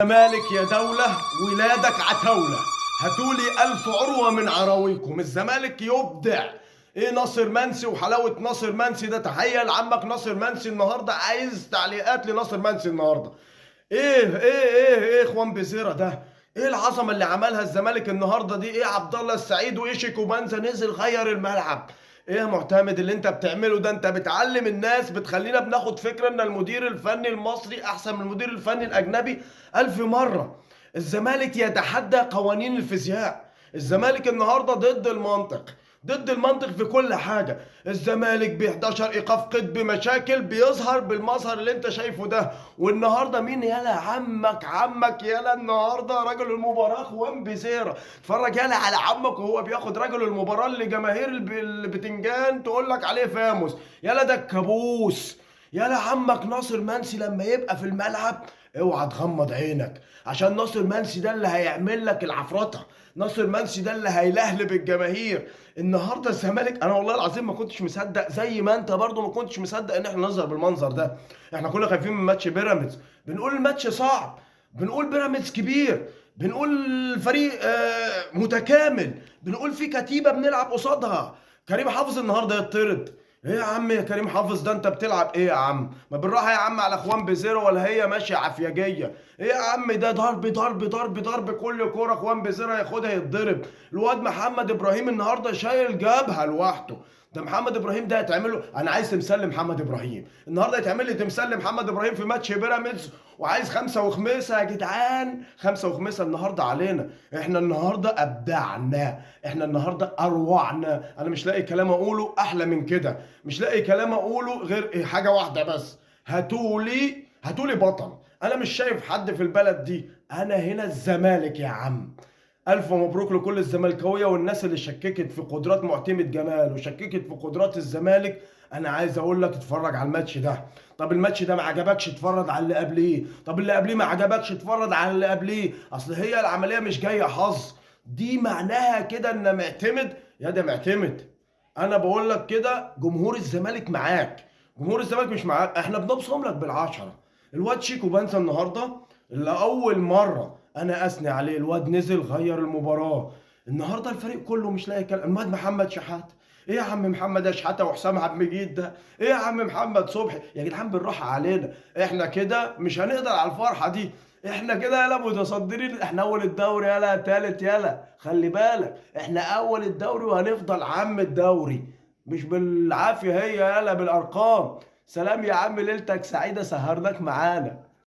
الزمالك يا دولة ولادك عتاولة، هاتولي 1000 عروة من عراويكم. الزمالك يبدع. ايه ناصر منسي وحلاوة ناصر منسي ده؟ تحية لعمك ناصر منسي النهاردة. عايز تعليقات لناصر منسي النهاردة. ايه اخوان بزيرة ده؟ ايه العظمة اللي عملها الزمالك النهاردة دي؟ ايه عبد الله السعيد وايه شيكو بنزا نزل غير الملعب؟ ايه يا معتمد اللي انت بتعمله ده؟ انت بتعلم الناس، بتخلينا بناخد فكرة ان المدير الفني المصري احسن من المدير الفني الاجنبي 1000 مرة. الزمالك يتحدى قوانين الفيزياء. الزمالك النهارده ضد المنطق، ضد المنطق في كل حاجة. الزمالك ب 11 ايقاف قطب مشاكل بيظهر بالمظهر اللي انت شايفه ده. والنهارده مين؟ يالا عمك يالا النهارده رجل المباراة خوان بيزيرة. اتفرج يالا على عمك وهو بياخد رجل المباراة اللي جماهير البتنجان تقول لك عليه فاموس. يالا ده الكابوس. يالا عمك ناصر منسي لما يبقى في الملعب اوعى تغمض عينك، عشان ناصر منسي ده اللي هيعمل لك العفرطه. ناصر منسي ده اللي هيلهلب الجماهير. النهارده الزمالك انا والله العظيم ما كنتش مصدق، زي ما انت برضو ما كنتش مصدق ان احنا نظهر بالمنظر ده. احنا كنا خايفين من ماتش بيراميدز، بنقول الماتش صعب، بنقول بيراميدز كبير، بنقول فريق متكامل، بنقول في كتيبه بنلعب قصادها. كريم حافظ النهارده يطرد. ايه يا عم يا كريم حافظ ده؟ انت بتلعب ايه يا عم؟ ما بالراحه يا عم على اخوان بزيرو، ولا هي ماشيه عفياجيه؟ ايه يا عم ده؟ ضرب كل كوره اخوان بزيرو ياخدها يتضرب. الواد محمد ابراهيم النهارده شايل جبهه لوحده. ده محمد ابراهيم ده يتعمل له، انا عايز تمثال لمحمد ابراهيم النهارده، يتعمل لي تمثال لمحمد ابراهيم في ماتش بيراميدز. وعايز خمسه وخميسه يا جدعان، خمسه وخميسه النهارده علينا. احنا النهارده ابدعنا، احنا النهارده اروعنا. انا مش لاقي كلام اقوله احلى من كده، مش لاقي كلام اقوله غير حاجه واحده بس: هاتولي بطل. انا مش شايف حد في البلد دي، انا هنا الزمالك يا عم. الف مبروك لكل الزملكاويه والناس اللي شككت في قدرات معتمد جمال وشككت في قدرات الزمالك. انا عايز اقول لك اتفرج على الماتش ده. طب الماتش ده ما عجبكش اتفرج على اللي قبليه، طب اللي قبليه ما عجبكش اتفرج على اللي قبليه. اصل هي العمليه مش جايه حظ، دي معناها كده ان معتمد يا ده معتمد. انا بقول لك كده، جمهور الزمالك معاك، جمهور الزمالك مش معاك. احنا بنبصم لك بالعشره. الواد شيكو بنسى النهارده اللي اول مره انا اثني عليه، الواد نزل غير المباراه. النهارده الفريق كله مش لاقي كلام. الواد محمد شحات، ايه يا عم محمد شحاته وحسام عبد المجيد ده؟ ايه يا عم محمد صبحي؟ يا جدعان بالراحه علينا، احنا كده مش هنقدر على الفرحه دي. احنا كده يالا متصدرين، احنا اول الدوري يالا، تالت يالا، خلي بالك احنا اول الدوري وهنفضل عم الدوري. مش بالعافيه هي يالا، بالارقام. سلام يا عم، ليلتك سعيده، سهرناك معانا.